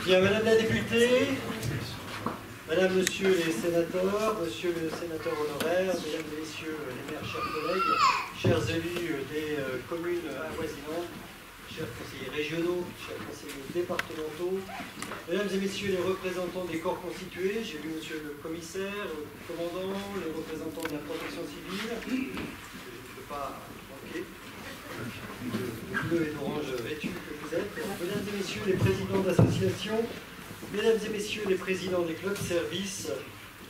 Bien, Madame la députée, Madame, Monsieur les sénateurs, Monsieur le sénateur honoraire, Mesdames et Messieurs les maires, chers collègues, chers élus des communes avoisinantes, chers conseillers régionaux, chers conseillers départementaux, Mesdames et Messieurs les représentants des corps constitués, j'ai vu Monsieur le commissaire, le commandant, les représentants de la protection civile, je ne peux pas manquer, le bleu et l'orange vêtu que vous êtes, Mesdames et Messieurs les présidents d'associations, Mesdames et Messieurs les présidents des clubs services,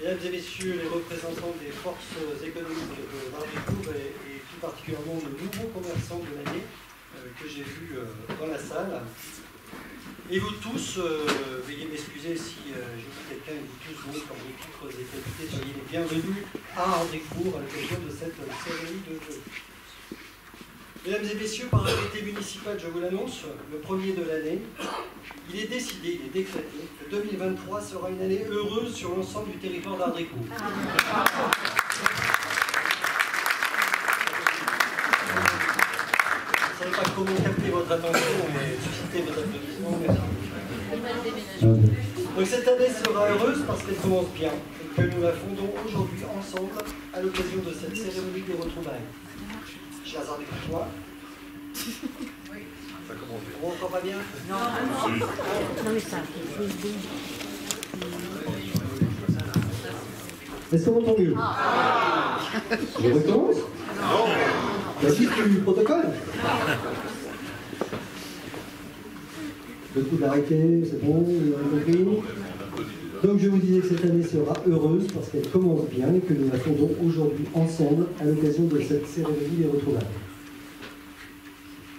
Mesdames et Messieurs les représentants des forces économiques de Marbricourt et tout particulièrement le nouveau commerçant de l'année que j'ai vu dans la salle. Et vous tous, veuillez m'excuser si je dis quelqu'un, et vous tous, donc, en titre des députés, soyez les bienvenus à Marbricourt à l'occasion de cette cérémonie de jeu. Mesdames et Messieurs, par arrêté municipal, je vous l'annonce, le premier de l'année, il est décidé, il est décrété que 2023 sera une année heureuse sur l'ensemble du territoire d'Ardricourt. Je ne sais pas comment capter votre attention et susciter votre applaudissement. Merci. Donc cette année sera heureuse parce qu'elle commence bien et que nous la fondons aujourd'hui ensemble à l'occasion de cette cérémonie des retrouvailles. Chers Ardricourtois, on n'entend pas bien? Non, non, mais ça. Est-ce qu'on entend mieux? Je recommence? Non. La suite du protocole? Le coup de l'arrêté, c'est bon, vous avez compris? Donc je vous disais que cette année sera heureuse parce qu'elle commence bien et que nous la fondons aujourd'hui ensemble à l'occasion de cette cérémonie des retrouvailles.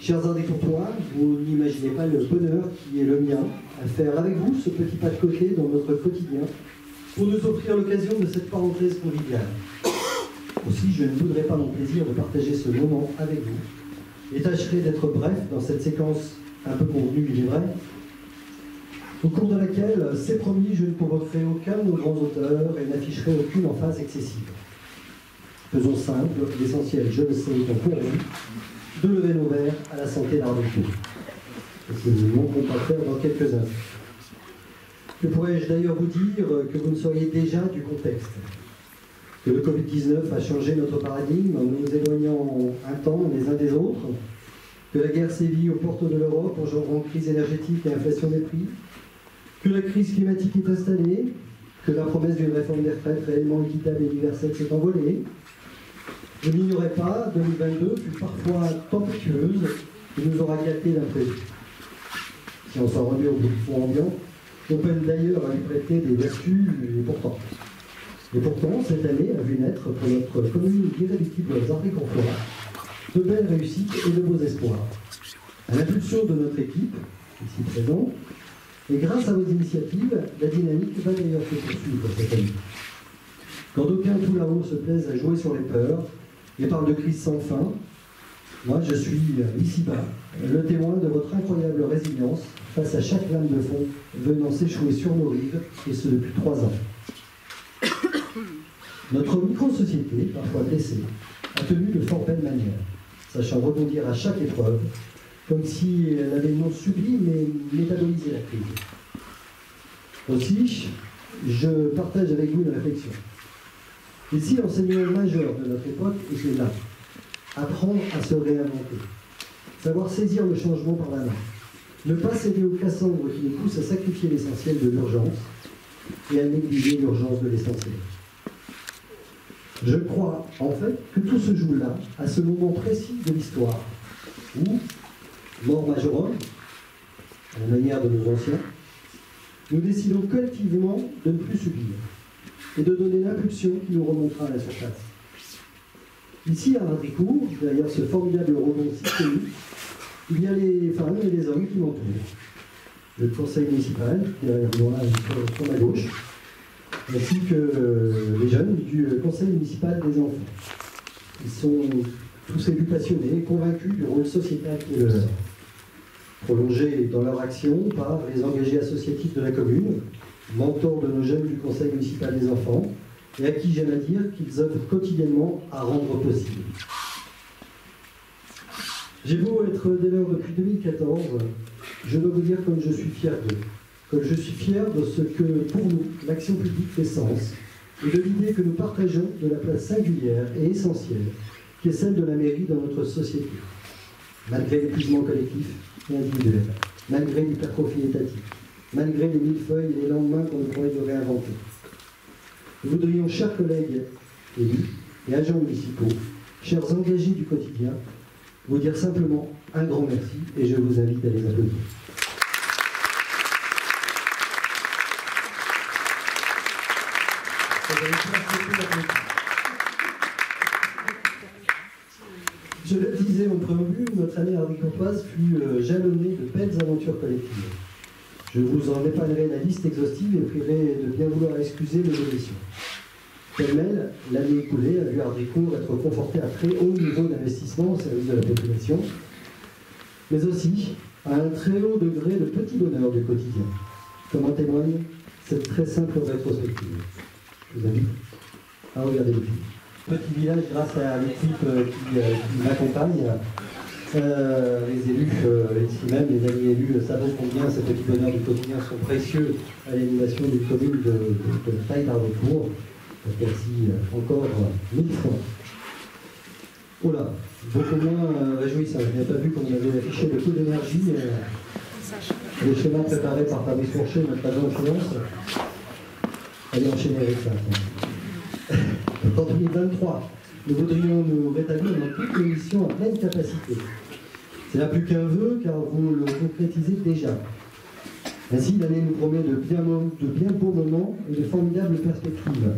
Chers Ardricourtois, vous n'imaginez pas le bonheur qui est le mien à faire avec vous ce petit pas de côté dans notre quotidien pour nous offrir l'occasion de cette parenthèse conviviale. Aussi, je ne voudrais pas mon plaisir de partager ce moment avec vous et tâcherai d'être bref dans cette séquence un peu convenue, il est vrai, au cours de laquelle, c'est promis, je ne convoquerai aucun de nos grands auteurs et n'afficherai aucune emphase excessive. Faisons simple, l'essentiel, je le sais, étant pour vous, de lever nos verres à la santé d'Ardricourt. C'est ce que nous ne manquerons pas faire dans quelques instants. Que pourrais-je d'ailleurs vous dire que vous ne sauriez déjà du contexte? Que le Covid-19 a changé notre paradigme en nous éloignant un temps les uns des autres, que la guerre sévit aux portes de l'Europe, engendrant crise énergétique et inflation des prix, que la crise climatique est installée, que la promesse d'une réforme des retraites réellement équitable et universelle s'est envolée. Je n'ignorais pas, 2022 fut parfois tempétueuse et nous aura gâté l'imprévu. Si on s'en remet au bout du fond ambiant, on peine d'ailleurs à lui prêter des vertus importantes. Et pourtant, cette année a vu naître pour notre commune irréductible Ardricourtois de belles réussites et de beaux espoirs. À l'impulsion de notre équipe, ici présente, et grâce à vos initiatives, la dynamique va d'ailleurs se poursuivre cette année. Quand d'aucuns tout là-haut se plaisent à jouer sur les peurs et parlent de crise sans fin, moi je suis ici-bas, le témoin de votre incroyable résilience face à chaque lame de fond venant s'échouer sur nos rives, et ce depuis 3 ans. Notre micro-société, parfois blessée, a tenu de fort belle manière, sachant rebondir à chaque épreuve, comme si elle avait non subi, mais métabolisé la crise. Aussi, je partage avec vous une réflexion. Ici, l'enseignement majeur de notre époque était là. Apprendre à se réinventer. Savoir saisir le changement par la main. Ne pas céder aux cassandres qui nous poussent à sacrifier l'essentiel de l'urgence et à négliger l'urgence de l'essentiel. Je crois, en fait, que tout se joue là, à ce moment précis de l'histoire, où, mort majorum, à la manière de nos anciens, nous décidons collectivement de ne plus subir. et de donner l'impulsion qui nous remontera à la surface. Ici, à Radricourt, derrière ce formidable rebond systémique, il y a les femmes et les hommes qui m'entourent. Le conseil municipal, derrière moi, sur ma gauche, ainsi que les jeunes du conseil municipal des enfants. Ils sont tous élus passionnés et convaincus du rôle sociétal qui est le leur, prolongés dans leur action par les engagés associatifs de la commune, mentors de nos jeunes du conseil municipal des enfants, et à qui j'aime à dire qu'ils œuvrent quotidiennement à rendre possible. J'ai beau être dès lors depuis 2014, je dois vous dire comme je suis fier d'eux, comme je suis fier de ce que, pour nous, l'action publique fait sens, et de l'idée que nous partageons de la place singulière et essentielle qui est celle de la mairie dans notre société, malgré l'épuisement collectif et individuel, malgré l'hypertrophie étatique, malgré les millefeuilles et les lendemains qu'on ne pourrait de réinventer. Nous voudrions, chers collègues élus et agents municipaux, chers engagés du quotidien, vous dire simplement un grand merci et je vous invite à les applaudir. Je le disais en préambule, notre année ardécourtoise fut jalonnée de belles aventures collectives. Je vous en épargnerai la liste exhaustive et prierai de bien vouloir excuser mes omissions. Pêle-mêle, l'année écoulée a vu Ardécourt être conforté à très haut niveau d'investissement au service de la population, mais aussi à un très haut degré de petits bonheurs du quotidien, comme en témoigne cette très simple rétrospective. Je vous invite à regarder le film. Petit village grâce à l'équipe qui m'accompagne. Les élus, ici même, les amis élus, savent combien ces petits bonheurs du quotidien sont précieux à l'animation d'une commune de taille d'Ardécourt. Merci encore 1000 fois. Oh là, beaucoup moins réjouissant. Je n'ai pas vu qu'on avait affiché le taux d'énergie. Le schéma préparé par Fabrice Fourchet, notre agent de finance. Allez enchaîner avec ça. En 2023, nous voudrions nous rétablir dans toutes les missions à pleine capacité. C'est là plus qu'un vœu, car vous le concrétisez déjà. Ainsi, l'année nous promet de bien beaux moments et de formidables perspectives.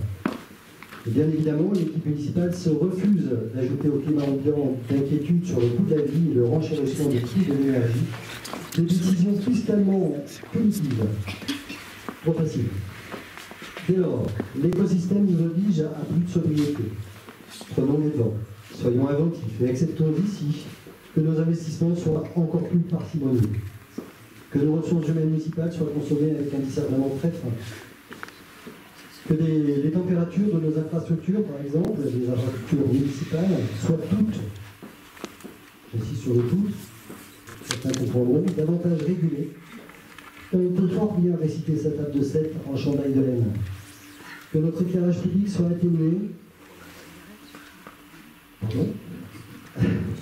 Et bien évidemment, l'équipe municipale se refuse d'ajouter au climat ambiant d'inquiétude sur le coût de la vie et le renchérissement des prix de l'énergie des décisions fiscalement punitives. Trop facile. Dès lors, l'écosystème nous oblige à plus de sobriété. Prenons les devants, soyons inventifs et acceptons d'ici que nos investissements soient encore plus parcimonieux, que nos ressources humaines municipales soient consommées avec un discernement très fin, que les températures de nos infrastructures, par exemple, les infrastructures municipales, soient toutes, j'insiste sur le tout, certains comprendront, davantage régulées, comme on peut fort bien réciter sa table de 7 en chandail de laine, que notre éclairage public soit atténué. Pardon ?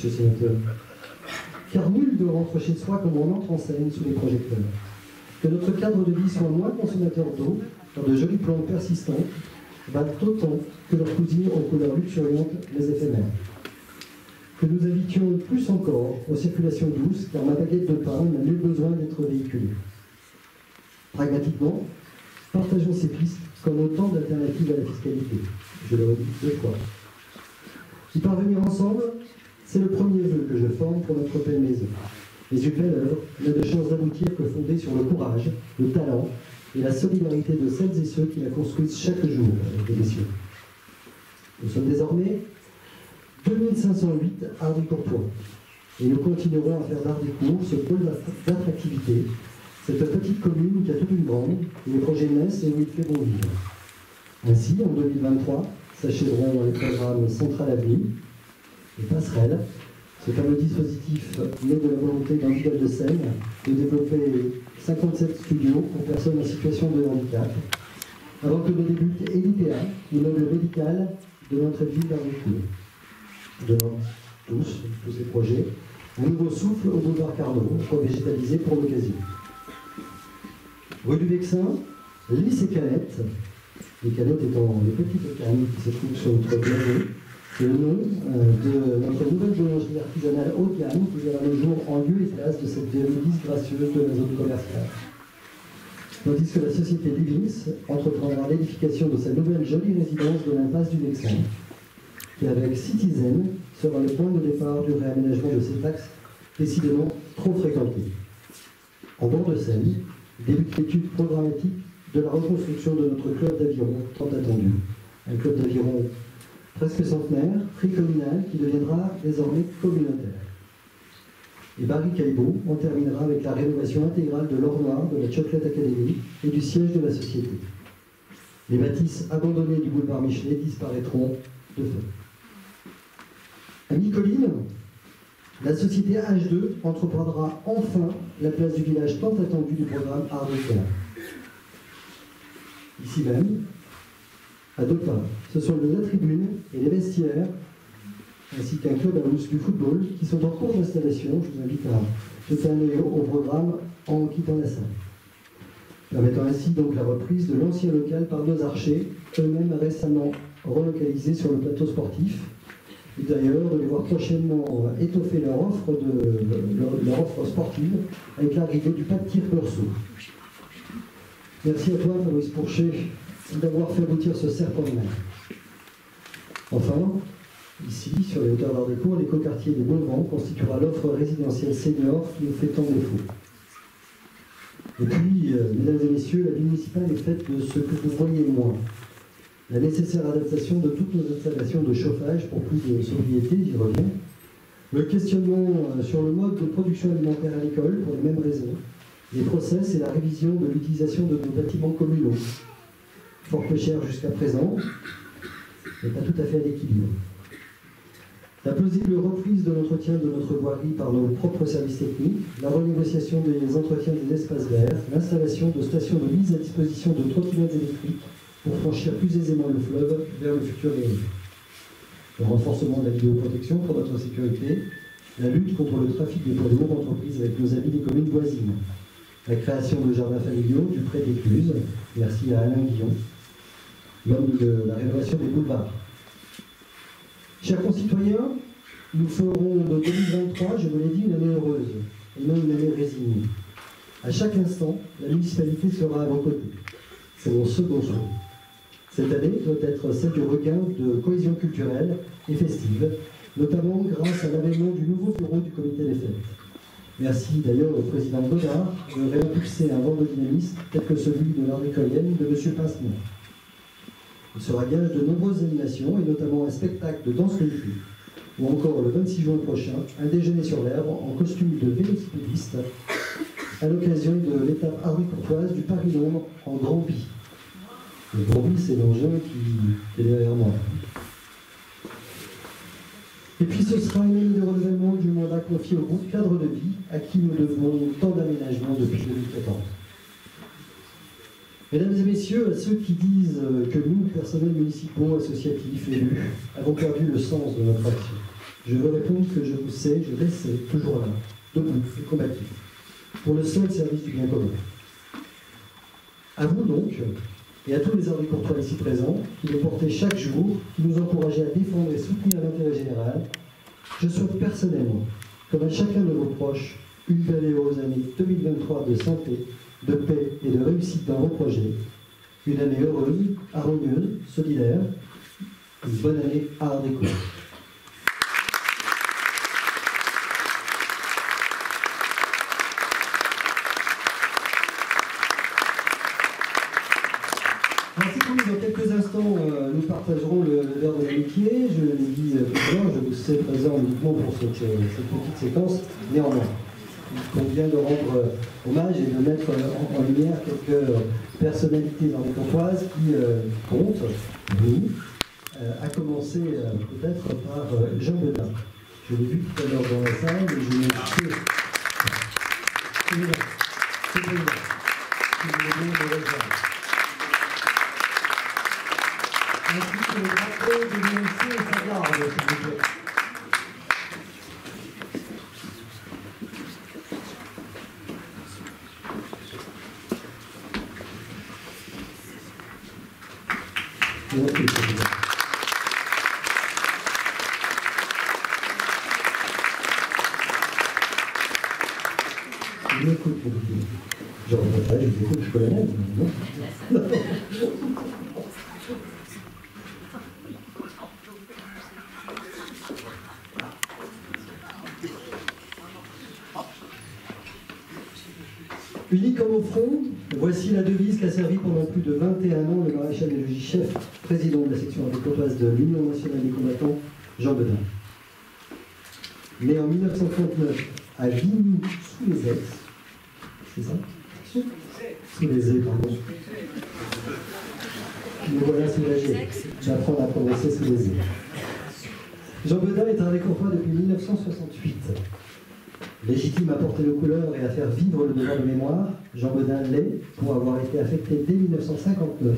Je sais un peu. Car nul ne rentre chez soi comme on entre en scène sous les projecteurs. Que notre cadre de vie soit moins consommateur d'eau, car de jolies plantes persistantes valent autant que leurs cousines aux couleurs luxuriantes, les éphémères. Que nous invitions plus encore aux circulations douces, car ma baguette de pain n'a nul besoin d'être véhiculée. Pragmatiquement, partageons ces pistes comme autant d'alternatives à la fiscalité. Je le redis 2 fois. Y parvenir ensemble, c'est le premier vœu que je forme pour notre belle maison. Mais une belle œuvre n'a de chance d'aboutir que fondée sur le courage, le talent et la solidarité de celles et ceux qui la construisent chaque jour, mesdames et messieurs. Nous sommes désormais 2508 Ardécourtois et nous continuerons à faire d'Ardécourt ce pôle d'attractivité, cette petite commune qui a toute une grande, où les projets naissent et où il fait bon vivre. Ainsi, en 2023, s'achèveront les programmes Centrale Avenue et Passerelle, ce fameux dispositif né de la volonté d'un leader de Seine de développer 57 studios pour personnes en situation de handicap, avant que ne débute Elitea, l'immeuble médical de notre ville d'Ardécourt. Devant tous ces projets, un nouveau souffle au boulevard Carnot, revégétalisé pour l'occasion. Rue du Vexin, Lys et Canettes, les canettes étant les petites cannes qui se trouvent sur notre blason. C'est le nom de notre nouvelle boulangerie artisanale haut de gamme qui verra le jour en lieu et place de cette ville disgracieuse de la zone commerciale. tandis que la société Livings entreprendra l'édification de sa nouvelle jolie résidence de l'impasse du Vexin, qui avec Citizen sera le point de départ du réaménagement de cet axe décidément trop fréquenté. En bord de Seine, débute l'étude programmatique de la reconstruction de notre club d'aviron tant attendu. Un club d'aviron presque centenaire, tricommunal, qui deviendra désormais communautaire. Et Barry Caillebout en terminera avec la rénovation intégrale de l'or noir de la Chocolate Academy et du siège de la société. Les bâtisses abandonnées du boulevard Michelet disparaîtront de feu. À Mi-Colline, la société H2 entreprendra enfin la place du village tant attendu du programme Art Déco. Ici même, à 2 pas, ce sont la tribune et les vestiaires, ainsi qu'un club à housse du football, qui sont en cours d'installation. Je vous invite à jeter un œil au programme en quittant la salle. Permettant ainsi donc la reprise de l'ancien local par nos archers, eux-mêmes récemment relocalisés sur le plateau sportif, et d'ailleurs de les voir prochainement étoffer leur offre sportive avec l'arrivée du pas de tir Corso. Merci à toi, Fabrice Pourchet, d'avoir fait aboutir ce serpent de mer. Enfin, ici, sur les hauteurs d'Art Déco, l'écoquartier des Beaux-Vents constituera l'offre résidentielle senior qui nous fait tant défaut. Et puis, mesdames et messieurs, la vie municipale est faite de ce que vous voyez moins. La nécessaire adaptation de toutes nos installations de chauffage pour plus de sobriété, j'y reviens. Le questionnement sur le mode de production alimentaire à l'école pour les mêmes raisons. Les process et la révision de l'utilisation de nos bâtiments communaux. Fort peu cher jusqu'à présent, mais pas tout à fait à l'équilibre. La plausible reprise de l'entretien de notre voirie par nos propres services techniques, la renégociation des entretiens des espaces verts, l'installation de stations de mise à disposition de trottinettes électriques pour franchir plus aisément le fleuve vers le futur Réunion. Le renforcement de la vidéoprotection pour notre sécurité, la lutte contre le trafic des poids lourds d'entreprise avec nos amis des communes voisines, la création de jardins familiaux du pré d'Écluse, merci à Alain Guillon, l'homme de la rénovation des boulevards. Chers concitoyens, nous ferons de 2023, je vous l'ai dit, une année heureuse, et non une année résignée. À chaque instant, la municipalité sera à vos côtés. C'est mon second souhait. Cette année doit être celle du regain de cohésion culturelle et festive, notamment grâce à l'avènement du nouveau bureau du comité des fêtes. Merci d'ailleurs au président Godard de réimpulser un vent de dynamisme tel que celui de l'art écolienne de M. Pincenon. Il sera gage de nombreuses animations, et notamment un spectacle de danse kung fu, ou encore le 26 juin prochain, un déjeuner sur l'herbe en costume de vélocipédiste, à l'occasion de l'étape Hardy-Courtoise du Paris-Londres en Grand Bi. Le Grand Bi, c'est l'engin qui est derrière moi. Et puis ce sera une année de renouvellement du mandat confié au groupe Cadre de Vie, à qui nous devons tant d'aménagements depuis 2014. Mesdames et messieurs, à ceux qui disent que nous, personnels municipaux, associatifs, élus, avons perdu le sens de notre action, je veux répondre que je vous sais, je les sais, toujours là, debout et combatifs, pour le seul service du bien commun. À vous donc, et à tous les Hardy-Courtois ici présents, qui nous portez chaque jour, qui nous encouragez à défendre et soutenir l'intérêt général, je souhaite personnellement, comme à chacun de vos proches, une belle et heureuse année 2023 de santé, de paix et de réussite dans vos projets. Une année heureuse, harmonieuse, solidaire. Une bonne année à Art Déco. Merci beaucoup. Dans quelques instants, nous partagerons le verre de l'amitié. Je l'ai dit tout à l'heure, je vous sais présent uniquement pour cette petite séquence. Néanmoins, il convient de rendre hommage et de mettre en lumière quelques personnalités hardy-courtoises qui comptent, vous, à commencer peut-être par Jean Bedin. Je l'ai vu tout à l'heure dans la salle et je me suis ainsi que le drapeau de l'UNC et sa garde, s'il vous plaît. je m'écoute, je regrette, je vous écoute, je connais même, non. Unis comme au front, voici la devise qu'a servi pendant plus de 21 ans le maréchal des logis chef, président de la section aéroportoise de l'Union nationale des combattants, Jean Bedin. Né en 1939 à Vigny sous les Aix, c'est ça? Sous les Aix, pardon. Me voilà soulagé. J'apprends à progresser sous les Aix. Jean Bedin est un réconfort depuis 1968. Légitime à porter nos couleurs et à faire vivre le devoir de mémoire, Jean Bedin l'est pour avoir été affecté dès 1959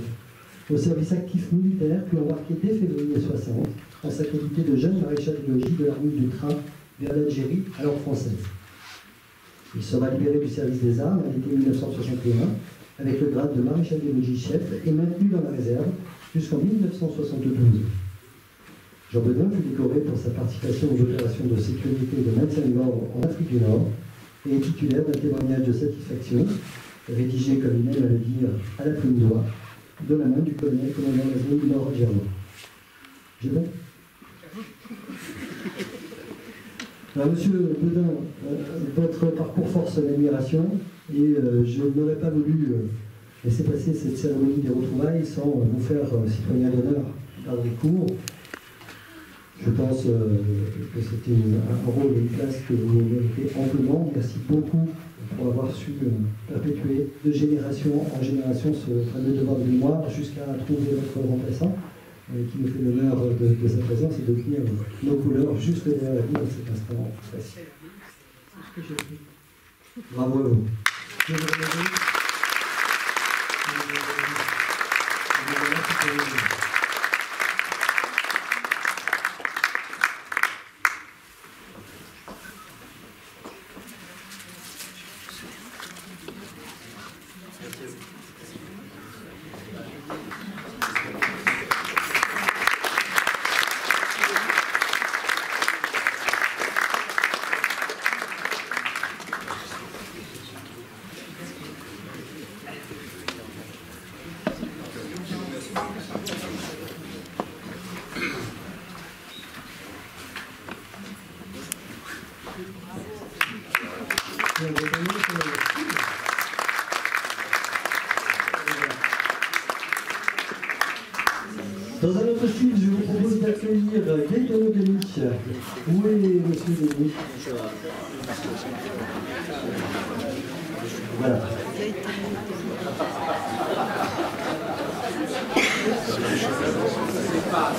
au service actif militaire, puis embarqué dès février 60 en sa qualité de jeune maréchal des logis de l'armée du train vers l'Algérie, alors française. Il sera libéré du service des armes en été 1961 avec le grade de maréchal des logis chef et maintenu dans la réserve jusqu'en 1972. Jean Bedin fut décoré pour sa participation aux opérations de sécurité et de maintien de l'ordre en Afrique du Nord et est titulaire d'un témoignage de satisfaction, rédigé, comme il aime à le dire, à la plume d'oie, de la main du commandant Laszlo Nord-Germain. J'ai bon? Alors, monsieur Bedin, votre parcours force l'admiration et je n'aurais pas voulu laisser passer cette cérémonie des retrouvailles sans vous faire citoyen d'honneur par des cours. Je pense que c'était un rôle et une place que vous méritez amplement. Merci beaucoup pour avoir su perpétuer de génération en génération ce fameux devoir de mémoire jusqu'à trouver votre remplaçant qui nous fait l'honneur de sa présence et de tenir nos couleurs juste derrière vous dans cet instant précis. Bravo à vous. Dans un autre style, je vous propose d'accueillir Gaetano Demy. Où est monsieur Demy? Voilà.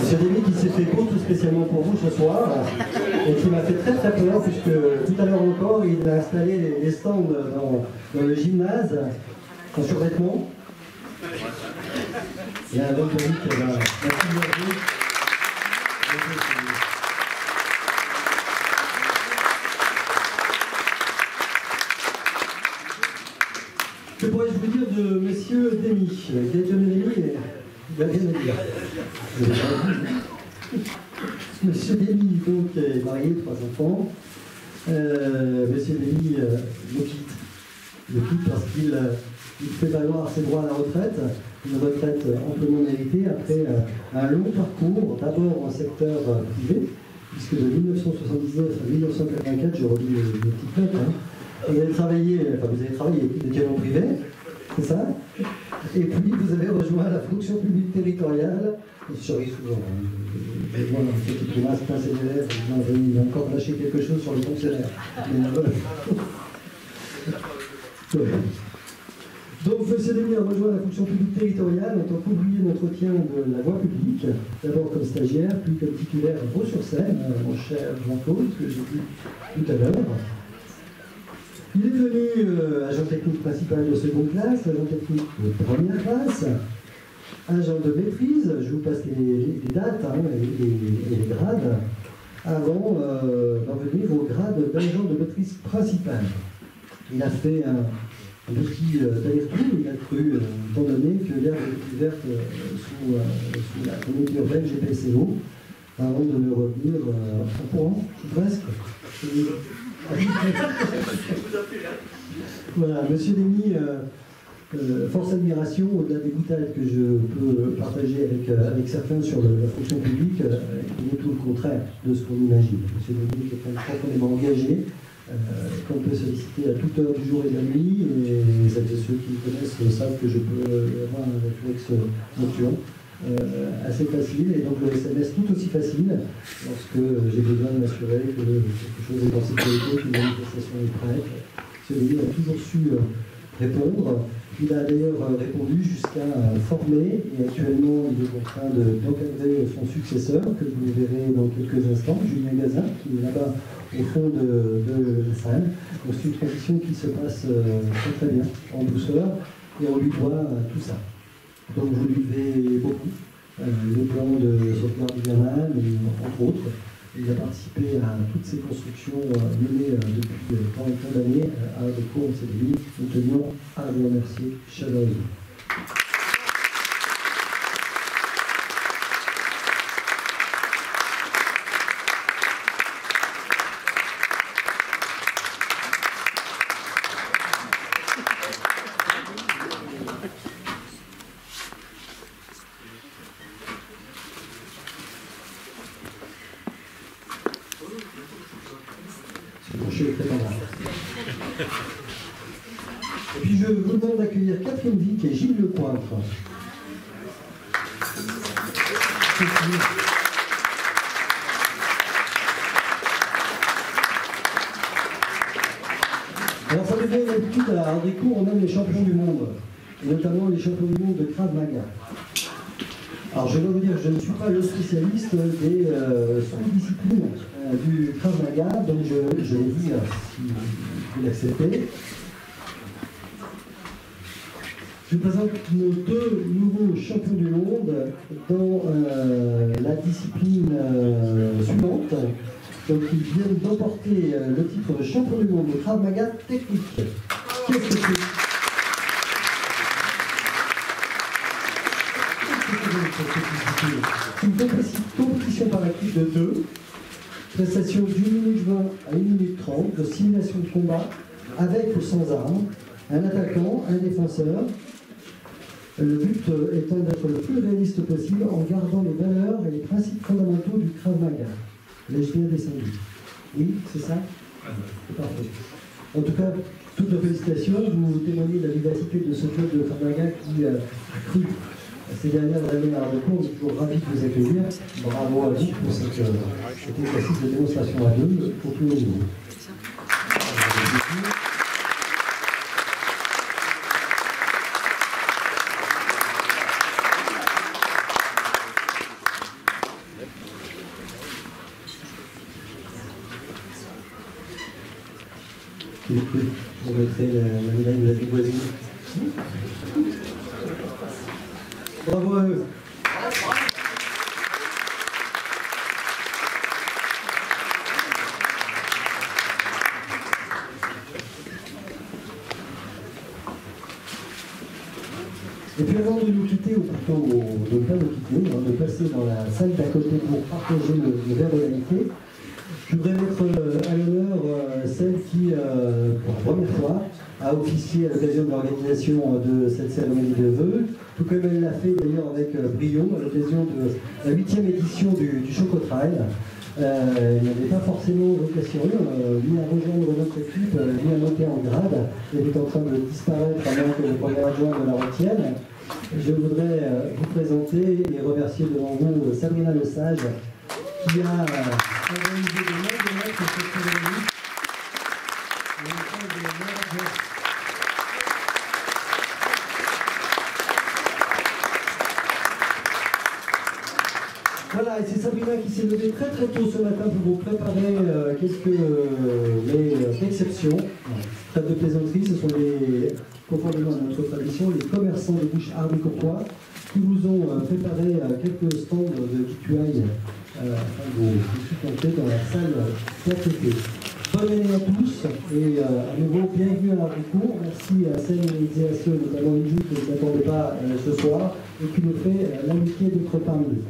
Monsieur Demy qui s'est fait beau tout spécialement pour vous ce soir et qui m'a fait très très peur puisque tout à l'heure encore il a installé les stands dans le gymnase en survêtement. Il y a un bon public qui va que pourrais-je vous dire de monsieur Demy? Gaetano Demy, il a rien à dire. Monsieur Demy, donc, est marié, 3 enfants. Monsieur Demy le quitte parce qu'il fait valoir ses droits à la retraite, une retraite amplement méritée après un long parcours, d'abord en secteur privé, puisque de 1979 à 1984, je relis le petit note, vous avez travaillé avec des canons privés, c'est ça? Et puis vous avez rejoint la fonction publique territoriale. Je souris souvent. Je vois un petit grimace pincer les lèvres, il a encore lâché quelque chose sur les fonctionnaires. Donc, M. Demy a rejoint la fonction publique territoriale en tant qu'ouvrier d'entretien de la voie publique, d'abord comme stagiaire, puis comme titulaire à Vaux-sur-Seine, mon cher Jean-Claude, que j'ai vu tout à l'heure. Il est devenu agent technique principal de seconde classe, agent technique de première classe, agent de maîtrise, je vous passe les dates et les grades, avant d'en venir au grade d'agent de maîtrise principal. Il a fait un petit aller-retour, il a cru, étant donné que l'herbe était verte sous la communauté urbaine GPSO, avant de me revenir en courant, presque. Voilà, Monsieur Lémy, force admiration, au-delà des boutades que je peux partager avec certains sur la fonction publique, il est tout le contraire de ce qu'on imagine. Monsieur Lémy est quelqu'un de profondément engagé, qu'on peut solliciter à toute heure du jour et de la nuit, et celles et ceux qui me connaissent savent que je peux avoir un réflexe nocturne. Assez facile, et donc le SMS tout aussi facile lorsque j'ai besoin de m'assurer que quelque chose est en sécurité, qu'une manifestation est prête. Celui a toujours su répondre. Il a d'ailleurs répondu jusqu'à former, et actuellement il est en train d'encadrer son successeur, que vous verrez dans quelques instants, Julien Gazin, qui est là-bas au fond de la salle. Donc c'est une transition qui se passe très très bien, en douceur, et on lui doit tout ça. Donc vous lui devez beaucoup, le plan de sauvegarde hivernale, entre autres. Il a participé à toutes ces constructions menées depuis tant et tant d'années à Aérocourt, Cédric. Nous tenions à vous remercier chaleureusement. Et puis je vous demande d'accueillir Catherine Vic et Gilles Lecointre. Alors ça devient une habitude à Aérocourt, on aime les champions du monde, et notamment les champions du monde de Krav Maga. Alors je dois vous dire, je ne suis pas le spécialiste des sous-disciplines du Krav Maga, donc je vais dire, si vous l'acceptez. Je vous présente nos deux nouveaux champions du monde dans la discipline suivante. Donc ils viennent d'emporter le titre de champion du monde de Krav Maga technique. Qu'est-ce que c'est ? C'est une compétition par équipe de 2, prestation d'1 minute 20 à 1 minute 30 de simulation de combat avec ou sans armes, un attaquant, un défenseur. Le but étant d'être le plus réaliste possible en gardant les valeurs et les principes fondamentaux du Krav Maga. L'ai-je bien descendu? Oui, c'est ça? C'est parfait. En tout cas, toutes nos félicitations, vous témoignez de la vivacité de ce club de Krav Maga qui a cru ces dernières années à Aérocourt. On est toujours ravis de vous accueillir. Bravo à vous pour cet exercice de démonstration à deux au plus haut niveau. Vous mettrez la médaille de la dévoisie. Bravo à eux. Et puis avant de nous quitter, ou plutôt de ne pas nous quitter, de passer dans la salle d'à côté pour partager le verre de l'amitié, je voudrais mettre à l'honneur celle qui, pour la première fois, a officié à l'occasion de l'organisation de cette cérémonie de vœux, tout comme elle l'a fait d'ailleurs avec brio à l'occasion de la 8e édition du Chocotrail. Il n'avait pas forcément vocation ni à rejoindre notre équipe, ni à monter en grade. Elle est en train de disparaître avant que le premier adjoint ne la retienne. Je voudrais vous présenter et remercier devant vous Sabrina Lesage, qui a organisé de nombreux pour cette cérémonie. Voilà, et c'est Sabrina qui s'est levée très très tôt ce matin pour vous préparer quelques exceptions. Trêve de plaisanterie, ce sont conformément à notre tradition, les commerçants de bouche Aérocourtois qui vous ont préparé quelques stands de victuailles afin de vous supplanter dans la salle d'atelier. Bonne année à tous et à nouveau bienvenue à Aérocourt. Merci à celles et à ceux, notamment une qui ne s'attendait pas ce soir et qui nous fait l'amitié d'être parmi nous.